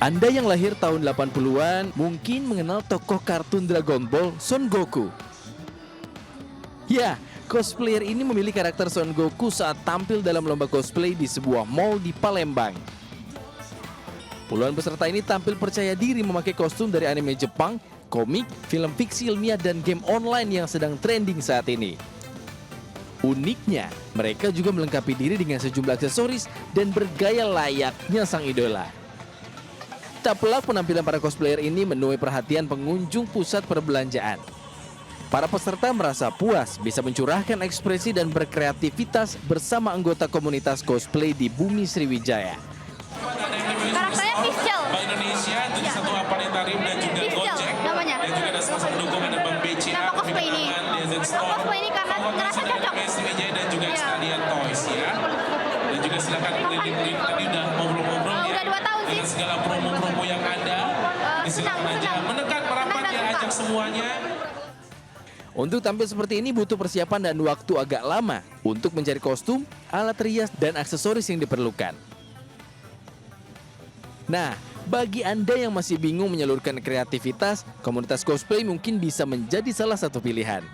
Anda yang lahir tahun 80-an mungkin mengenal tokoh kartun Dragon Ball Son Goku. Ya, cosplayer ini memilih karakter Son Goku saat tampil dalam lomba cosplay di sebuah mall di Palembang. Puluhan peserta ini tampil percaya diri memakai kostum dari anime Jepang, komik, film fiksi ilmiah, dan game online yang sedang trending saat ini. Uniknya, mereka juga melengkapi diri dengan sejumlah aksesoris dan bergaya layaknya sang idola. Tak pelak penampilan para cosplayer ini menuai perhatian pengunjung pusat perbelanjaan. Para peserta merasa puas bisa mencurahkan ekspresi dan berkreativitas bersama anggota komunitas cosplay di Bumi Sriwijaya. Karakternya Fischl. Bank Indonesia, jadi satu aparitarium dan juga Fischl Gojek. namanya. Dan juga ada salah satu pendukung ada Bank BCA, Kenapa cosplay ini? Cosplay ini karena ngerasa cocok. Sriwijaya dan juga Iya. sekalian Toys ya. Dan juga silakan keliling-keliling tadi udah ngobrol-ngobrol ya. Udah 2 tahun sih. Dengan segala promo-promo yang ada. Silakan aja senang. mendekat merapat Senang ya, dan ajak suka. semuanya. Untuk tampil seperti ini butuh persiapan dan waktu agak lama untuk mencari kostum, alat rias, dan aksesoris yang diperlukan. Nah, bagi Anda yang masih bingung menyalurkan kreativitas, komunitas cosplay mungkin bisa menjadi salah satu pilihan.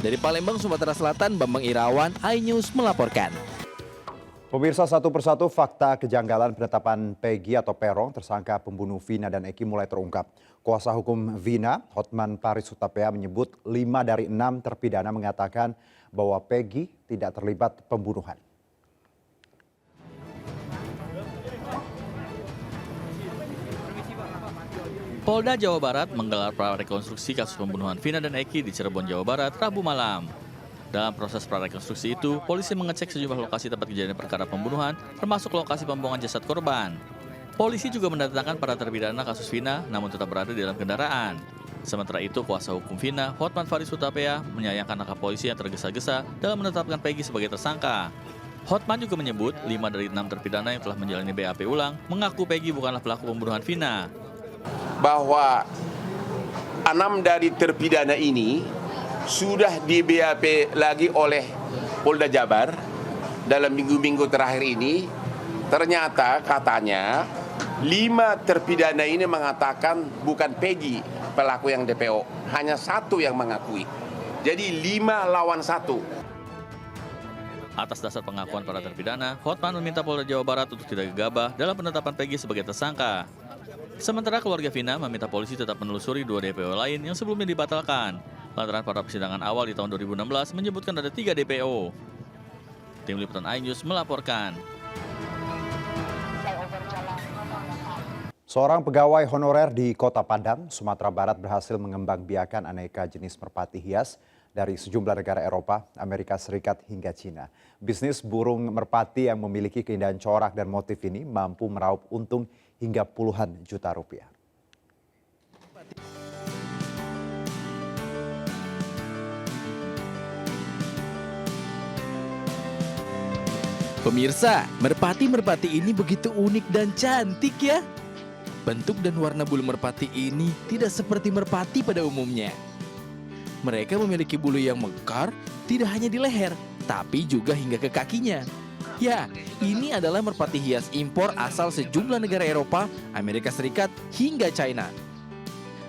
Dari Palembang, Sumatera Selatan, Bambang Irawan, iNews melaporkan. Pemirsa, satu persatu fakta kejanggalan penetapan Peggy atau Peron, tersangka pembunuh Vina dan Eki mulai terungkap. Kuasa hukum Vina, Hotman Paris Hutapea, menyebut 5 dari 6 terpidana mengatakan bahwa Peggy tidak terlibat pembunuhan. Polda Jawa Barat menggelar prarekonstruksi kasus pembunuhan Vina dan Eki di Cirebon, Jawa Barat, Rabu malam. Dalam proses prarekonstruksi itu, polisi mengecek sejumlah lokasi tempat kejadian perkara pembunuhan, termasuk lokasi pembuangan jasad korban. Polisi juga mendatangkan para terpidana kasus Vina, namun tetap berada di dalam kendaraan. Sementara itu, kuasa hukum Vina, Hotman Paris Hutapea, menyayangkan langkah polisi yang tergesa-gesa dalam menetapkan Peggy sebagai tersangka. Hotman juga menyebut 5 dari 6 terpidana yang telah menjalani BAP ulang mengaku Peggy bukanlah pelaku pembunuhan Vina. Bahwa 6 dari terpidana ini sudah di BAP lagi oleh Polda Jabar dalam minggu-minggu terakhir ini. Ternyata katanya 5 terpidana ini mengatakan bukan Peggy pelaku yang DPO, hanya 1 yang mengakui. Jadi 5 lawan 1. Atas dasar pengakuan para terpidana, Hotman meminta Polda Jawa Barat untuk tidak gegabah dalam penetapan Peggy sebagai tersangka. Sementara keluarga Vina meminta polisi tetap menelusuri 2 DPO lain yang sebelumnya dibatalkan, lantaran pada persidangan awal di tahun 2016 menyebutkan ada 3 DPO. Tim Liputan iNews melaporkan. Seorang pegawai honorer di Kota Padang, Sumatera Barat berhasil mengembangbiakan aneka jenis merpati hias dari sejumlah negara Eropa, Amerika Serikat hingga Cina. Bisnis burung merpati yang memiliki keindahan corak dan motif ini mampu meraup untung hingga puluhan juta rupiah. Pemirsa, merpati-merpati ini begitu unik dan cantik ya. Bentuk dan warna bulu merpati ini tidak seperti merpati pada umumnya. Mereka memiliki bulu yang mekar tidak hanya di leher, tapi juga hingga ke kakinya. Ya, ini adalah merpati hias impor asal sejumlah negara Eropa, Amerika Serikat, hingga China.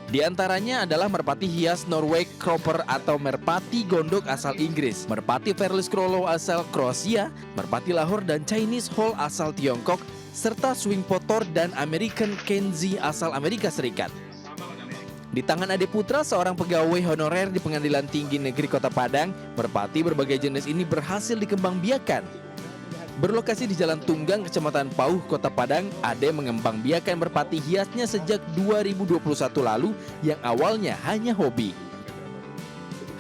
Di antaranya adalah merpati hias Norway Cropper atau merpati gondok asal Inggris, merpati Verlis Krollo asal Kroasia, merpati Lahore dan Chinese Hall asal Tiongkok, serta swing potor dan American Kenzie asal Amerika Serikat. Di tangan Ade Putra, seorang pegawai honorer di Pengadilan Tinggi Negeri Kota Padang, merpati berbagai jenis ini berhasil dikembangbiakan. Berlokasi di Jalan Tunggang, Kecamatan Pauh, Kota Padang, Ade mengembangbiakan merpati hiasnya sejak 2021 lalu yang awalnya hanya hobi.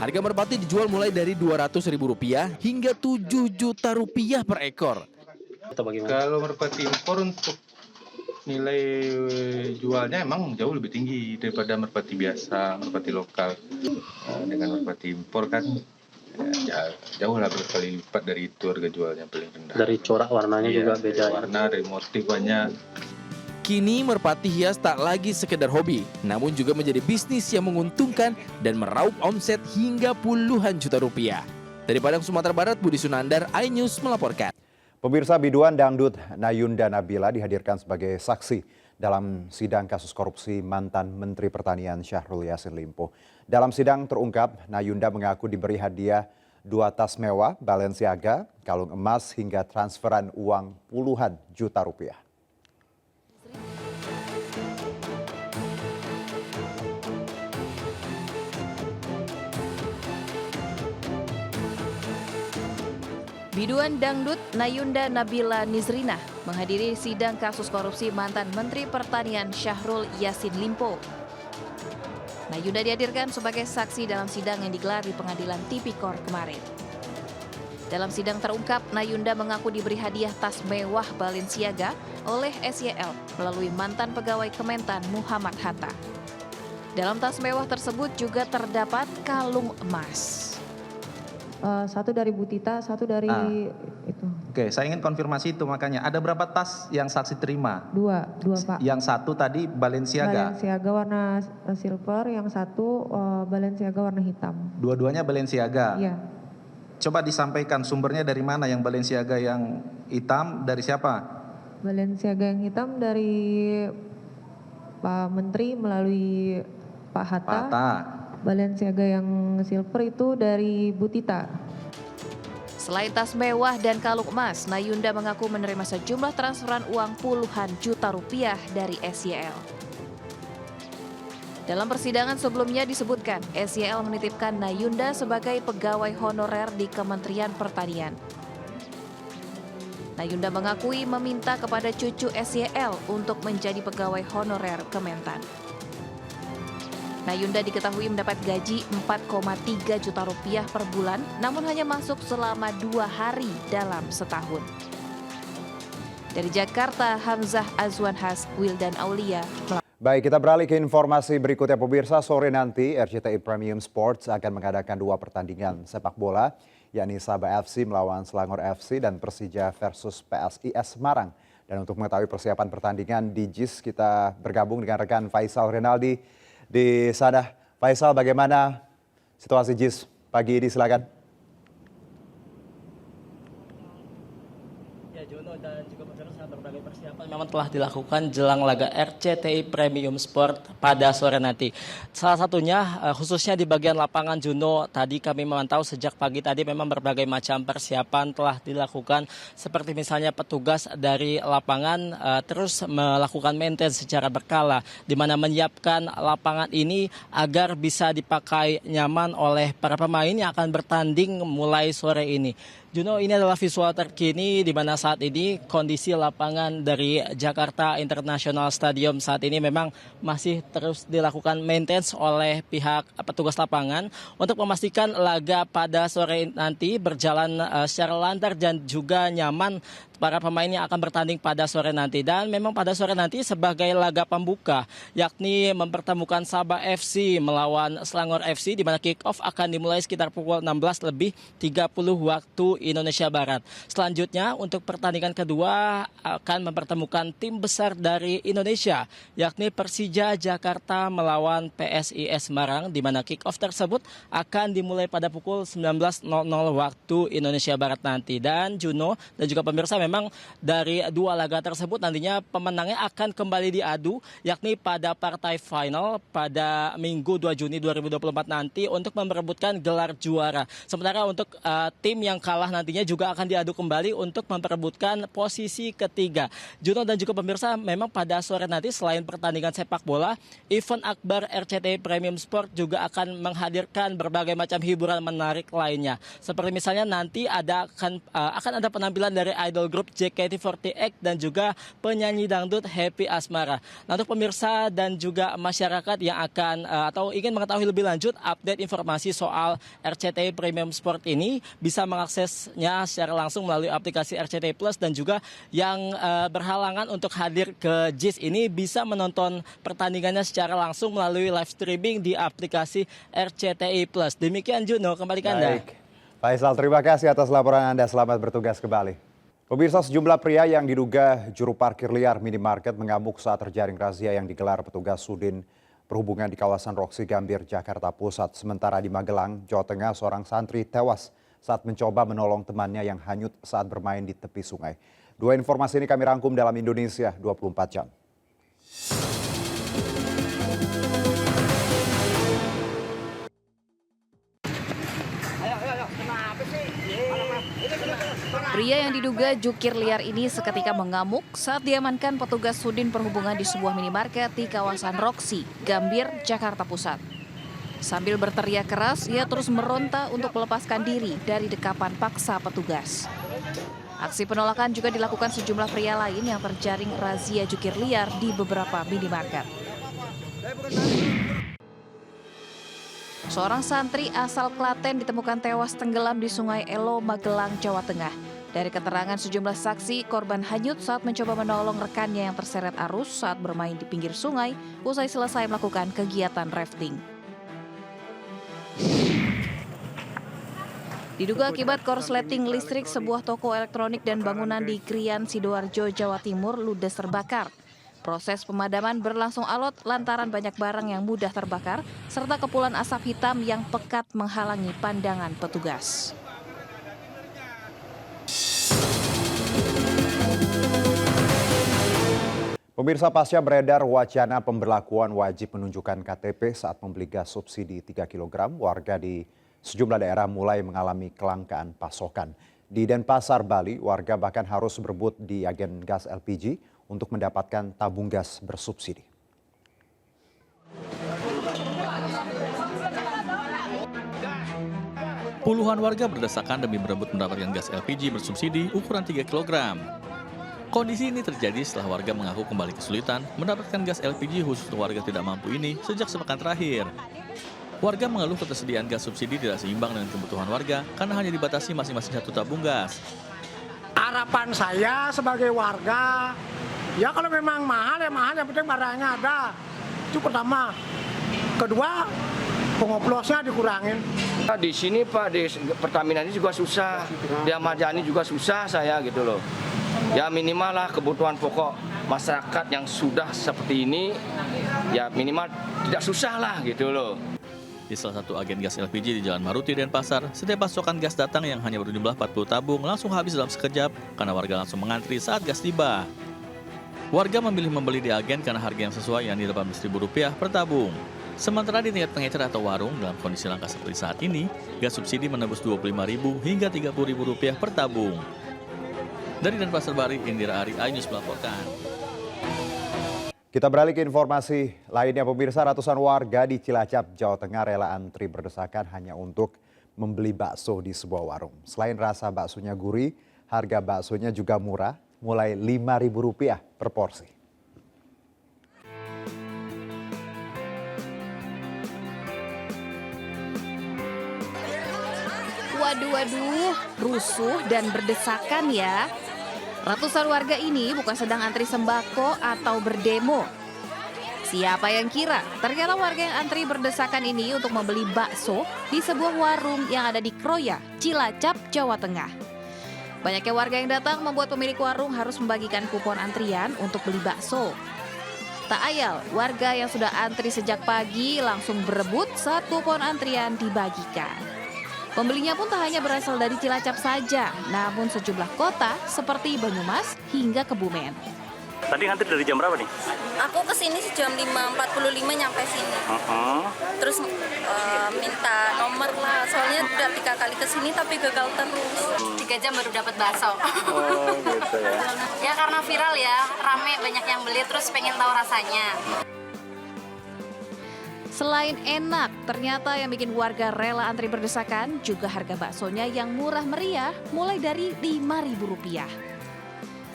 Harga merpati dijual mulai dari Rp200.000 hingga Rp7 juta per ekor. Kalau merpati impor untuk nilai jualnya emang jauh lebih tinggi daripada merpati biasa, merpati lokal. Dengan merpati impor kan ya, jauh lah berkali lipat dari itu harga jualnya paling rendah. Dari corak warnanya juga beda. Dari warna, dari motif banyak. Kini merpati hias tak lagi sekedar hobi, namun juga menjadi bisnis yang menguntungkan dan meraup omset hingga puluhan juta rupiah. Dari Padang, Sumatera Barat, Budi Sunandar, iNews melaporkan. Pemirsa, biduan dangdut Nayunda Nabila dihadirkan sebagai saksi dalam sidang kasus korupsi mantan Menteri Pertanian Syahrul Yassin Limpo. Dalam sidang terungkap, Nayunda mengaku diberi hadiah 2 tas mewah, Balenciaga, kalung emas hingga transferan uang puluhan juta rupiah. Biduan dangdut Nayunda Nabila Nizrinah menghadiri sidang kasus korupsi mantan Menteri Pertanian Syahrul Yassin Limpo. Nayunda dihadirkan sebagai saksi dalam sidang yang digelar di Pengadilan Tipikor kemarin. Dalam sidang terungkap, Nayunda mengaku diberi hadiah tas mewah Balenciaga oleh SYL melalui mantan pegawai Kementan Muhammad Hatta. Dalam tas mewah tersebut juga terdapat kalung emas. Satu dari Bu Tita, satu dari itu. Oke, saya ingin konfirmasi itu makanya. Ada berapa tas yang saksi terima? Dua Pak. Yang satu tadi Balenciaga. Balenciaga warna silver, yang satu Balenciaga warna hitam. Dua-duanya Balenciaga. Iya. Coba disampaikan sumbernya dari mana, yang Balenciaga yang hitam dari siapa? Balenciaga yang hitam dari Pak Menteri melalui Pak Hatta. Pak Hatta. Balenciaga yang silver itu dari Bu Tita. Selain tas mewah dan kalung emas, Nayunda mengaku menerima sejumlah transferan uang puluhan juta rupiah dari SYL. Dalam persidangan sebelumnya disebutkan, SYL menitipkan Nayunda sebagai pegawai honorer di Kementerian Pertanian. Nayunda mengakui meminta kepada cucu SYL untuk menjadi pegawai honorer Kementan. Nayunda diketahui mendapat gaji 4,3 juta rupiah per bulan, namun hanya masuk selama 2 hari dalam setahun. Dari Jakarta, Hamzah Azwanhas, Wildan Aulia. Baik, kita beralih ke informasi berikutnya pemirsa. Sore nanti RCTI Premium Sports akan mengadakan 2 pertandingan sepak bola, yakni Sabah FC melawan Selangor FC dan Persija versus PSIS Semarang. Dan untuk mengetahui persiapan pertandingan di JIS, kita bergabung dengan rekan Faisal Renaldi di sana. Faisal, bagaimana situasi JIS pagi ini, silakan. Ya, Jono dan juga pemirsa, berbagai persiapan memang telah dilakukan jelang laga RCTI Premium Sport pada sore nanti. Salah satunya khususnya di bagian lapangan, Juno, tadi kami memantau sejak pagi tadi memang berbagai macam persiapan telah dilakukan, seperti misalnya petugas dari lapangan terus melakukan maintenance secara berkala, di mana menyiapkan lapangan ini agar bisa dipakai nyaman oleh para pemain yang akan bertanding mulai sore ini. Juno, ini adalah visual terkini di mana saat ini kondisi lapangan dari Jakarta International Stadium saat ini memang masih terus dilakukan maintenance oleh pihak petugas lapangan untuk memastikan laga pada sore nanti berjalan secara lancar dan juga nyaman para pemain yang akan bertanding pada sore nanti. Dan memang pada sore nanti sebagai laga pembuka, yakni mempertemukan Sabah FC melawan Selangor FC, di mana kick-off akan dimulai sekitar pukul 16:30 waktu Indonesia Barat. Selanjutnya untuk pertandingan kedua akan mempertemukan tim besar dari Indonesia, yakni Persija Jakarta melawan PSIS Semarang, di mana kick-off tersebut akan dimulai pada pukul 19:00 waktu Indonesia Barat nanti. Dan Juno dan juga pemirsa, memang dari 2 laga tersebut nantinya pemenangnya akan kembali diadu, yakni pada partai final pada Minggu 2 Juni 2024 nanti untuk memperebutkan gelar juara. Sementara untuk tim yang kalah nantinya juga akan diadu kembali untuk memperebutkan posisi ketiga. Juno dan juga pemirsa, memang pada sore nanti selain pertandingan sepak bola, event akbar RCTI Premium Sport juga akan menghadirkan berbagai macam hiburan menarik lainnya. Seperti misalnya nanti akan ada penampilan dari idol group JKT48 dan juga penyanyi dangdut Happy Asmara. Nah, untuk pemirsa dan juga masyarakat yang akan atau ingin mengetahui lebih lanjut update informasi soal RCTI Premium Sport ini, bisa mengaksesnya secara langsung melalui aplikasi RCTI Plus, dan juga yang berhalangan untuk hadir ke JIS ini bisa menonton pertandingannya secara langsung melalui live streaming di aplikasi RCTI Plus. Demikian Juno, kembali ke Anda. Baik. Faisal, terima kasih atas laporan Anda. Selamat bertugas kembali. Pemirsa, sejumlah pria yang diduga juru parkir liar minimarket mengamuk saat terjaring razia yang digelar petugas Sudin Perhubungan di kawasan Roksi Gambir, Jakarta Pusat. Sementara di Magelang, Jawa Tengah, seorang santri tewas saat mencoba menolong temannya yang hanyut saat bermain di tepi sungai. Dua informasi ini kami rangkum dalam Indonesia 24 jam. Pria yang diduga jukir liar ini seketika mengamuk saat diamankan petugas Sudin Perhubungan di sebuah minimarket di kawasan Roxy, Gambir, Jakarta Pusat. Sambil berteriak keras, ia terus meronta untuk melepaskan diri dari dekapan paksa petugas. Aksi penolakan juga dilakukan sejumlah pria lain yang terjaring razia jukir liar di beberapa minimarket. Seorang santri asal Klaten ditemukan tewas tenggelam di Sungai Elo, Magelang, Jawa Tengah. Dari keterangan sejumlah saksi, korban hanyut saat mencoba menolong rekannya yang terseret arus saat bermain di pinggir sungai usai selesai melakukan kegiatan rafting. Diduga akibat korsleting listrik, sebuah toko elektronik dan bangunan di Krian, Sidoarjo, Jawa Timur ludes terbakar. Proses pemadaman berlangsung alot lantaran banyak barang yang mudah terbakar serta kepulan asap hitam yang pekat menghalangi pandangan petugas. Pemirsa, pasca beredar wacana pemberlakuan wajib menunjukkan KTP saat membeli gas subsidi 3 kg, warga di sejumlah daerah mulai mengalami kelangkaan pasokan. Di Denpasar, Bali, warga bahkan harus berebut di agen gas LPG untuk mendapatkan tabung gas bersubsidi. Puluhan warga berdesakan demi berebut mendapatkan gas LPG bersubsidi ukuran 3 kg. Kondisi ini terjadi setelah warga mengaku kembali kesulitan mendapatkan gas LPG khusus untuk warga tidak mampu ini sejak sepekan terakhir. Warga mengeluh ketersediaan gas subsidi tidak seimbang dengan kebutuhan warga karena hanya dibatasi masing-masing 1 tabung gas. Harapan saya sebagai warga, ya kalau memang mahal ya mahal, yang penting barangnya ada. Itu pertama. Kedua, pengoplosnya dikurangin. Di sini Pak, di Pertamina ini juga susah, di Ahmad Yani juga susah saya gitu loh. Ya minimal lah kebutuhan pokok masyarakat yang sudah seperti ini, ya minimal tidak susah lah gitu loh. Di salah satu agen gas LPG di Jalan Maruti, Denpasar, setiap pasokan gas datang yang hanya berjumlah 40 tabung langsung habis dalam sekejap karena warga langsung mengantri saat gas tiba. Warga memilih membeli di agen karena harga yang sesuai, yakni Rp18.000 per tabung. Sementara di tingkat pengecer atau warung, dalam kondisi langka seperti saat ini, gas subsidi menembus Rp25.000 hingga Rp30.000 per tabung. Dari Denpasar, Bali, Indira Ari, iNews melaporkan. Kita beralih ke informasi lainnya, pemirsa. Ratusan warga di Cilacap, Jawa Tengah rela antri berdesakan hanya untuk membeli bakso di sebuah warung. Selain rasa baksonya gurih, harga baksonya juga murah, mulai Rp5.000 per porsi. Waduh, rusuh dan berdesakan ya. Ratusan warga ini bukan sedang antri sembako atau berdemo. Siapa yang kira? Ternyata warga yang antri berdesakan ini untuk membeli bakso di sebuah warung yang ada di Kroya, Cilacap, Jawa Tengah. Banyaknya warga yang datang membuat pemilik warung harus membagikan kupon antrian untuk beli bakso. Tak ayal, warga yang sudah antri sejak pagi langsung berebut saat kupon antrian dibagikan. Pembelinya pun tak hanya berasal dari Cilacap saja, namun sejumlah kota seperti Banyumas hingga Kebumen. Tadi ngantri dari jam berapa nih? Aku kesini jam 5.45 nyampe sini. Terus minta nomor lah, soalnya udah 3 kali kesini tapi gagal terus. 3 jam baru dapat bakso. Oh gitu ya. Ya karena viral ya, rame banyak yang beli terus pengen tahu rasanya. Selain enak, ternyata yang bikin warga rela antri berdesakan juga harga baksonya yang murah meriah, mulai dari Rp5.000.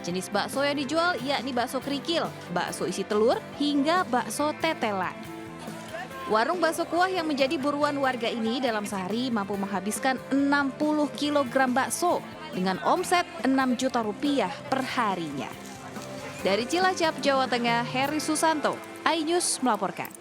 Jenis bakso yang dijual yakni bakso kerikil, bakso isi telur, hingga bakso tetelan. Warung bakso kuah yang menjadi buruan warga ini dalam sehari mampu menghabiskan 60 kg bakso dengan omset Rp6 juta per harinya. Dari Cilacap, Jawa Tengah, Heri Susanto, iNews melaporkan.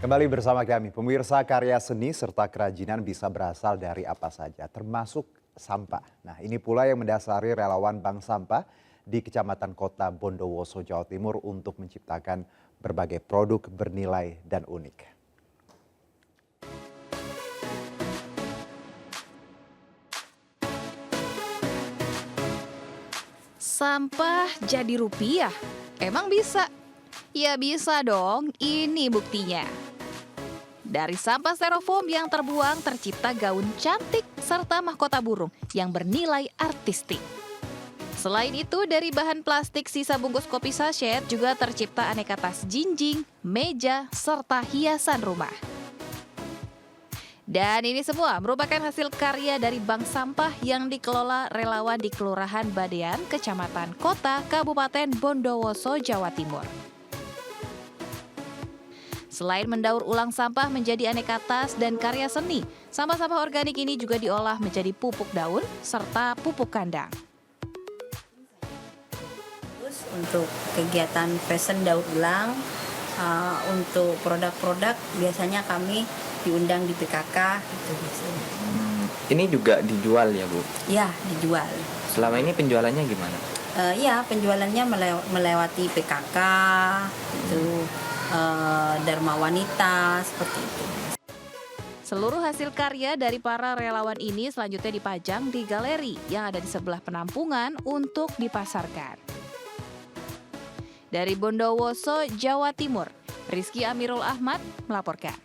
Kembali bersama kami, pemirsa. Karya seni serta kerajinan bisa berasal dari apa saja, termasuk sampah. Nah, ini pula yang mendasari relawan Bank Sampah di Kecamatan Kota Bondowoso, Jawa Timur untuk menciptakan berbagai produk bernilai dan unik. sampah jadi rupiah? Emang bisa? Ya bisa dong, ini buktinya. Dari sampah styrofoam yang terbuang tercipta gaun cantik serta mahkota burung yang bernilai artistik. Selain itu, dari bahan plastik sisa bungkus kopi sachet juga tercipta aneka tas jinjing, meja, serta hiasan rumah. Dan ini semua merupakan hasil karya dari bank sampah yang dikelola relawan di Kelurahan Badean, Kecamatan Kota, Kabupaten Bondowoso, Jawa Timur. Selain mendaur ulang sampah menjadi aneka tas dan karya seni, sampah-sampah organik ini juga diolah menjadi pupuk daun serta pupuk kandang. Untuk kegiatan fashion daur ulang, untuk produk-produk biasanya kami diundang di PKK gitu biasanya. Ini juga dijual ya Bu? Ya, dijual. Selama ini penjualannya gimana? Ya, penjualannya melewati PKK, itu Dharma Wanita seperti itu. Seluruh hasil karya dari para relawan ini selanjutnya dipajang di galeri yang ada di sebelah penampungan untuk dipasarkan. Dari Bondowoso, Jawa Timur, Rizky Amirul Ahmad melaporkan.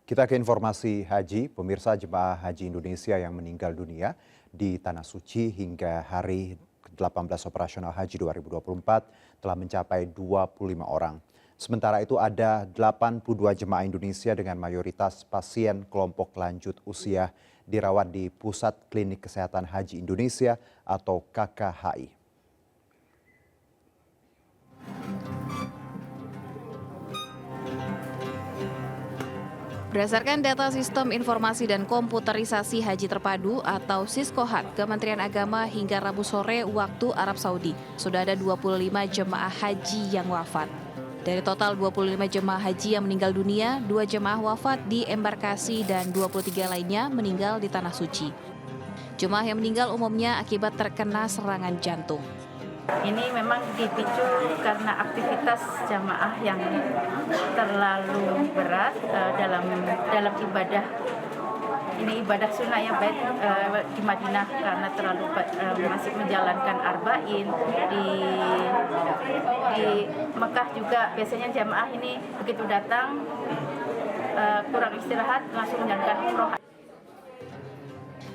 Kita ke informasi haji. Pemirsa, jemaah haji Indonesia yang meninggal dunia di Tanah Suci hingga hari 18 operasional haji 2024 telah mencapai 25 orang. Sementara itu ada 82 jemaah Indonesia dengan mayoritas pasien kelompok lanjut usia dirawat di Pusat Klinik Kesehatan Haji Indonesia atau KKHI. Berdasarkan data Sistem Informasi dan Komputerisasi Haji Terpadu atau Siskohat, Kementerian Agama hingga Rabu sore waktu Arab Saudi, sudah ada 25 jemaah haji yang wafat. Dari total 25 jemaah haji yang meninggal dunia, 2 jemaah wafat di embarkasi dan 23 lainnya meninggal di Tanah Suci. Jemaah yang meninggal umumnya akibat terkena serangan jantung. Ini memang dipicu karena aktivitas jamaah yang terlalu berat dalam ibadah. Ini ibadah sunnah yang baik di Madinah karena terlalu masih menjalankan arba'in. Di Mekah juga biasanya jamaah ini begitu datang kurang istirahat langsung menjalankan umroh.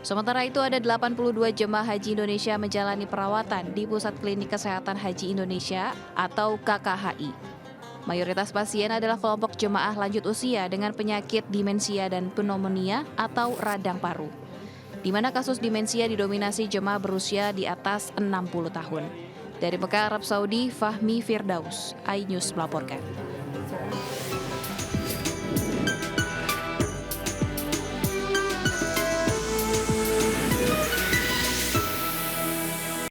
Sementara itu ada 82 jemaah haji Indonesia menjalani perawatan di Pusat Klinik Kesehatan Haji Indonesia atau KKHI. Mayoritas pasien adalah kelompok jemaah lanjut usia dengan penyakit demensia dan pneumonia atau radang paru, di mana kasus demensia didominasi jemaah berusia di atas 60 tahun. Dari Mekah, Arab Saudi, Fahmi Firdaus, iNews melaporkan.